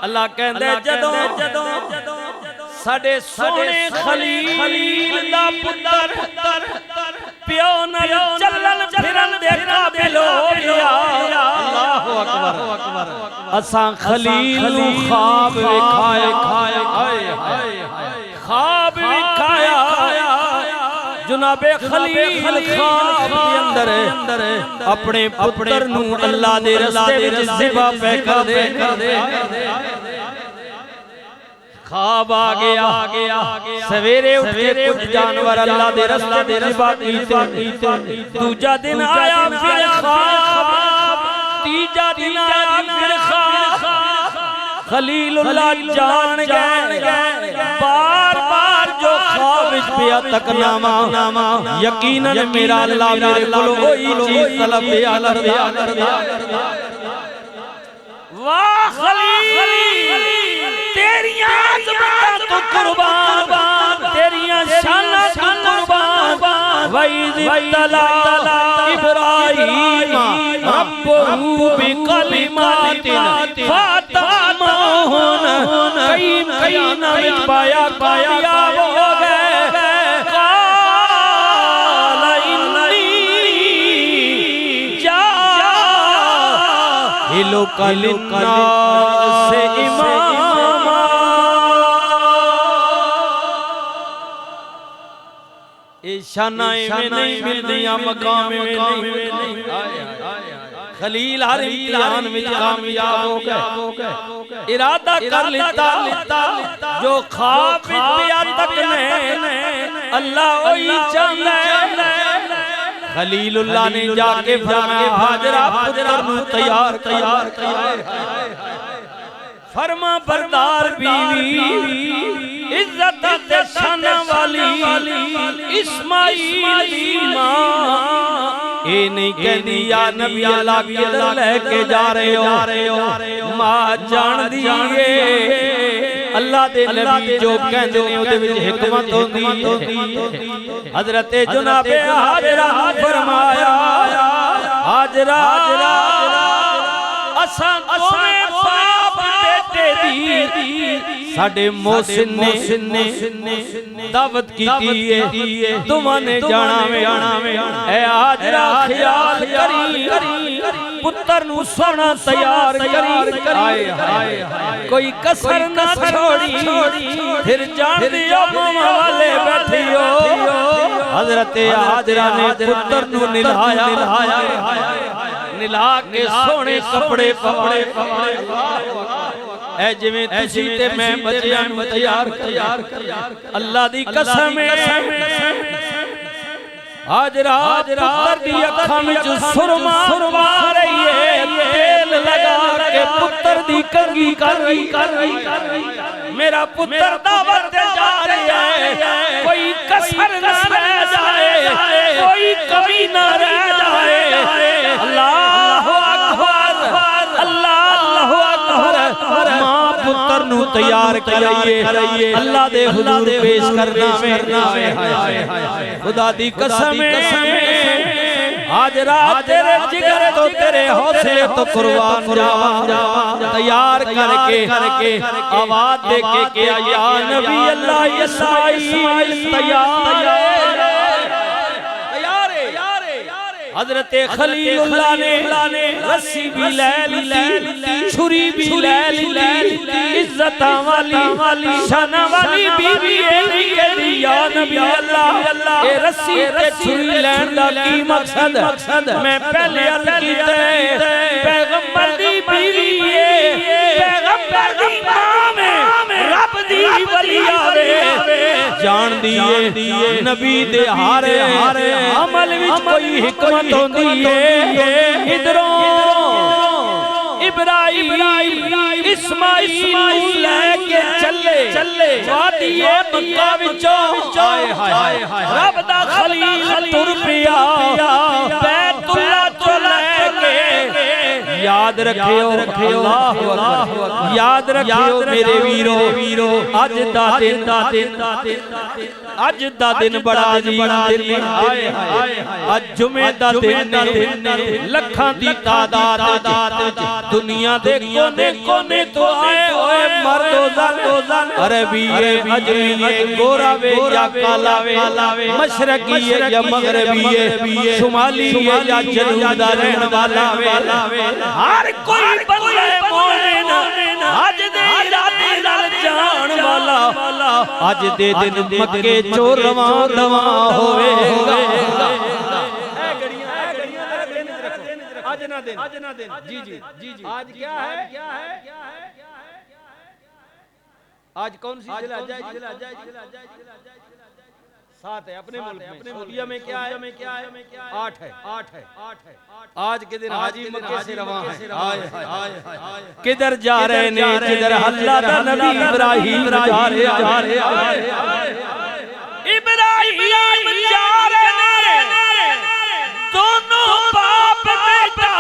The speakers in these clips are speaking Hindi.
अल्लाह कहंदे जदों साडे सोने खलील दा पुत्तर प्यो नाल चलन फिरन दे काबिल हो गया। अल्लाहु अकबर। असां खलील नू ख्वाब विखाए ख्वाब विखाया जनाबे खलील ख्वाब के अंदर अपने पुत्र नू अल्लाह दे रस्ते विच ज़िबा पे कर दे। ख्वाब आ गया सवेरे उठ के कुछ जानवर अल्लाह दे रस्ते दे ज़िबा कीते। दूजा दिन आया फिर ख्वाब, तीजा दिन आया फिर ख्वाब। खलीलुल्लाह जान गए बार-बार जो ख्वाब विच पिया तकनामा यकीनन मेरा अल्लाह मेरे कोल कोई चीज तलब करदा। वाह खलील तेरियां अज़मतां तो कुर्बान तेरियां शानां तो कुर्बान। वईद तला इब्राहीम रब्बहू बिकलिमातिन फतमाहुन कई महीना विच पाया कामयाब हो गए। काल इन्नी जाइलु लिन्नास इमामा। शानाएं में नहीं मिलदियां मकाम में नहीं। खलील हर इम्तिहान में कामयाब हो गए। इरादा कर लेता जो ख्वाब पिया तक ने अल्लाह वही चाहता है। खलीलुल्लाह ने जाके फरमाया हाजरा पुत्र नू तैयार फरमा बरदार बीवी इज्जत ते शान वाली इस्माइल दी मां ए नहीं कहदी या नबी अल्लाह किधर लेके जा रहे हो। मां जान दी है अल्लाह दे नबी जो कहंदे ने ओदे विच हिकमत होंदी है। हजरत जनाबे हाजरा फरमाया हाजरा असां दोवें बाप बेटे दी साडे मोहसिन ने दावत की तुमा ने जाना में ए हाजरा ख्याल करी पुत्र नू सोना तैयार करी कोई कसर ना छोड़ी फिर जान दियो मामा वाले बैठियो। हजरत हाजरा ने पुत्र नू निला के सोने कपड़े पवाए ऐ जिवें तुसी ते मैं बच्चियां नू तैयार अल्लाह दी कसम हाजरा पुत्र दी अखां विच सुरमा रही है तेल लगा के पुत्र दी कंघी कर रही मेरा पुत्र दावत दे जा रहा है कोई कसर ना रह जाए कोई कमी ना रह जाए। अल्लाहु अकबर अल्लाहु अकबर। मां पुत्र नू तैयार कराइए अल्लाह दे हुजूर पेश करना में खुदा दी कसम हाजरा तेरे जिगर तो तेरे हौसले तो कुर्बान जावा तैयार करके आवाज दे के या नबी अल्लाह इस्माइल तैयार हजरत खलीलुल्लाह ने रस्सी भी ले ली छुरी भी ले ली इज्जत वाली शान वाली बीवी नहीं कहती या नबी अल्लाह ए रस्सी ते छुरी लेन दा की मकसद मैं पहले अर्ज कीता पैगंबर दी बीवी है पैगंबर दी मां में रब दी वली आवे जान दिए नबी दे हारे अमल विच कोई हिकमत होंदी है। इधरों इब्राहिम इस्माइल लेके चले वादी मक्का विचों रब दा खलील तुर पिया बैतुल्लाह तो लेके याद रखियो याद रखियो मेरे वीरो अज दा दिन बड़ा अजीम दिन अज जुमे दा दिन लखां दी तादाद दुनिया दे कोने कोने तो आए होए मर्दोजन अरबी है अजमी है गोरा वे या काला वे मशरकी है या मगरबी है शुमाली है या जनूबा रहने वाला वे हर कोई बंदा मोमिन आज दे राती नाल जान वाला आज दे दिन मक्के चो रवां दवा होवेगा। आज ना दिन जी जी जी जी आज क्या है आज कौन सी जिला सात है अपने मुल्क में सऊदीया में क्या है 8 है आज के दिन हाजी मक्के से रवां है किधर जा रहे ने जिधर अल्लाह दा नबी इब्राहिम जा रहे इब्राहिम जा रहे दोनों बाप बेटा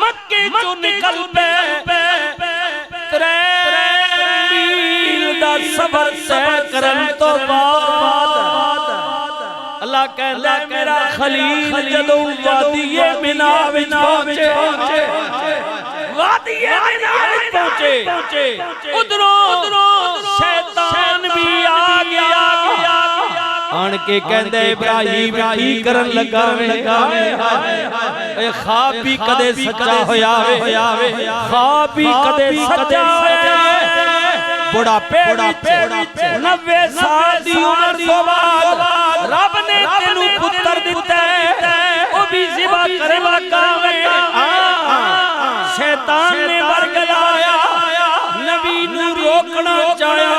मक्के चो निकल पे 3 मील दा सफर तय करन तो बाद अल्लाह कहंदा मेरा खलील जदों वादिए मिना विच पहुंचे वादिए मिना विच पहुंचे उधरों शैतान भी आ गया आन के कहंदे इब्राहिम की करन लगा ए ख्वाब भी कदे सच्चा होया ख्वाब भी कदे सच्चा होया बुढ़ापे 90 साल दी उम्र तो बाद रब ने तेनू पुत्र दिता है ओ भी ज़िबा करवा कावे शैतान ने बरगलाया नबी नू रोकना चाहया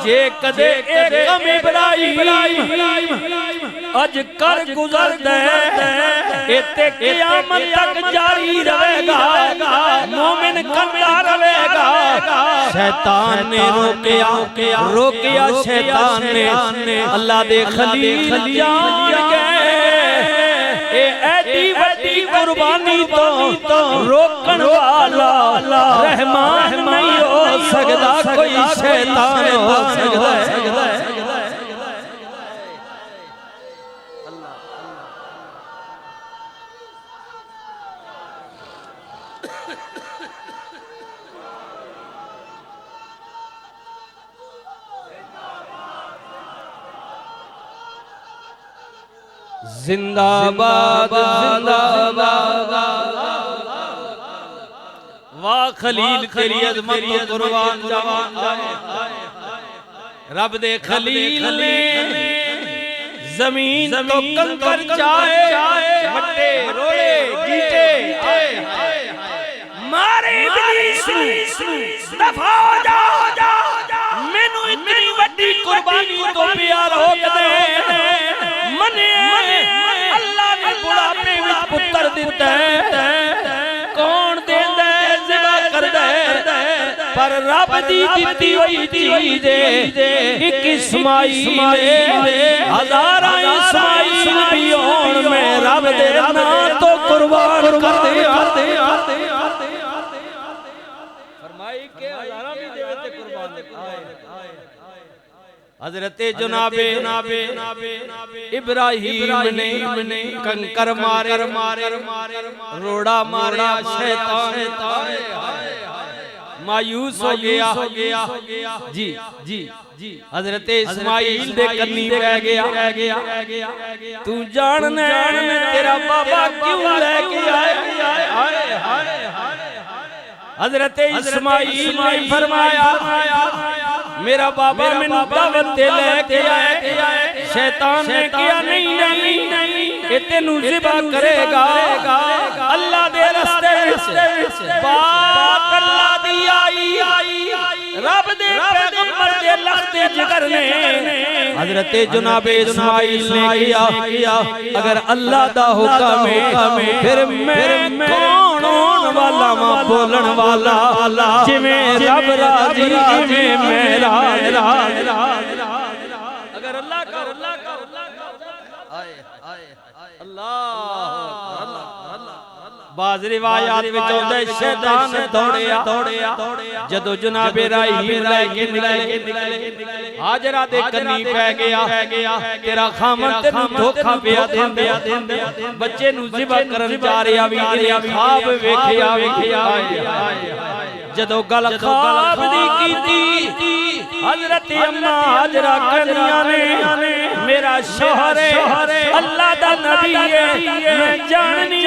जे कदे एक कम इब्राहिम अज कर गुजर दे इते क़यामत तक जारी रहेगा मोमिन करता रहेगा। शैतान ने रोकिया शैतान ने अल्लाह दे खलील जान गए ए ऐसी बड़ी कुर्बानी तो रोकन वाला रहमान नहीं हो सकता कोई शैतान हो सकता है। जिंदाबाद जिंदाबाद वाह खलील तेरी अज़मत को कुर्बान जवान रब दे खलील ने जमीन तो कंकर जाए मट्टे रोड़े गीटे मारे इब्लीस दफा हो जा मैनू इतनी बड़ी कुर्बानी तो प्यार हो कदे मने अल्लाह ने बुढ़ापे विच पुत्र दिता है कौन देंदा है ज़िबा करदा है पर रब दी दित्ती होई चीज़ एक इस्माईल हज़ारां इस्माईल भी होण में रब दे नाम तो कुर्बान करते फरमाई के हज़ारां भी देवे ते कुर्बान हजरत जनाबे इब्राहिम ने कंकर मारे रोड़ा मारा शैतान मायूस हो गया जी हजरत इस्माईल दे कन्नी रह गया तू जानने तेरा बाबा क्यों लेके आया हजरत इस्माईल ने फरमाया मेरा बाबा मैनू दावत ते लेके आया शैतान ने कहा नहीं ये तेनू ज़िबा करेगा अल्लाह दे रस्ते बात अल्लाह दी आई रब दे पैगंबर दे लखते जिगर ने हजरत जनाबे इस्माईल ने किया अगर अल्लाह दा हुक्म है फिर मैं कौन होने वाला वा बोलन वाला जिवें रब राजी जिवें मैं अगर अल्लाह का बाज रिवायात विच आउंदा शैतान दौड़िया जदों जनाबे इब्राहीम लेके निकले हाजरा दे कन्नी पै गया तेरा खामन तेनू धोखा पिया देंदे बच्चे नू ज़िबा करन जा रिया वी ख्वाब वेखिया जदों गल ख्वाब दी कीती हजरत अम्मा हाजरा कहनियां ने मेरा शौहर अल्लाह दा नबी है मैं जाननी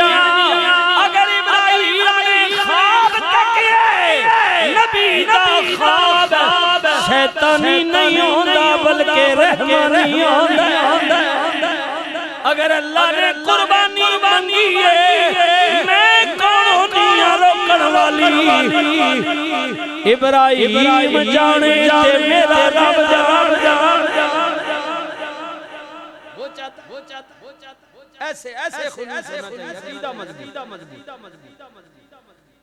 अगर इब्राहिम ने ख्वाब तकिए नबी दा ख्वाब शैतानी नहीं होंदा बल्कि रहमानी होंदा अगर अल्लाह ने कुर्बानी मांगी है मैं कौन होनी रोकण वाली इब्राहिम जाने ते मेरा रब जान वो चाहता ऐसे अकीदा मजबूत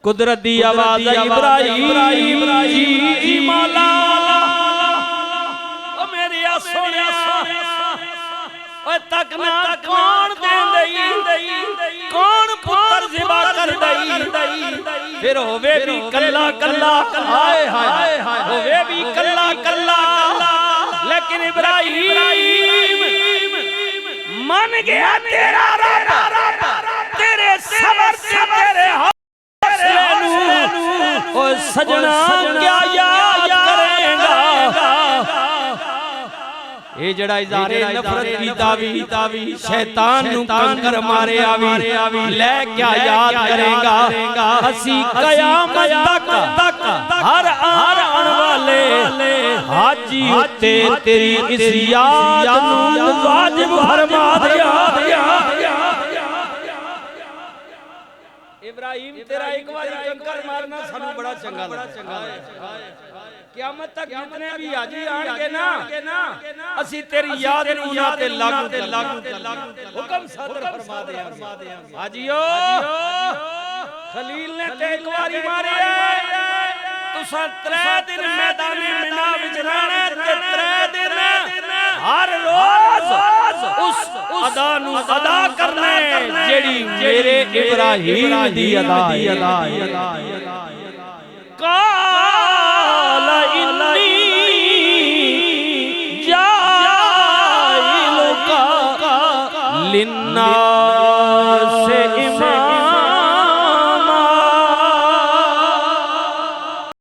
कुदरत दी आवाज इब्राहिम जी मौला ओ मेरे सोनिया तक ना कौन दे कौन पुत्र ज़िबा कर दई फिर होवे भी कल्ला कल्ला हाय हाय होवे भी कल्ला कल्ला लेकिन इब्राहिम मन गया तेरा रब तेरे सबर से तेरे हौसले नू ओ सजना क्या याद करेगा ये जड़ा इज़हारे नफरत की तावी शैतान नु कंकर मारे आवी ले क्या याद करेगा हसी कयामत तक हर आने वाले हाजी होते तेरी इस याद नु वाजिब फरमा दिया इब्राहिम तेरा एक बार कंकर मारना सानू बड़ा चंगा लगा क़यामत तक जितने भी हाजी आएंगे ना असी तेरी याद नू ना ते लागू हुक्म सादर फरमा देंगे हाजियो खलील ने ते एक बारी मारे तुसा 3 दिन मैदान मिना विच रहना ते 3 दिन हर रोज उस अदा नू अदा करना जेड़ी मेरे इब्राहिम दी अदा काला इन्नी जाइलुका लिन्ना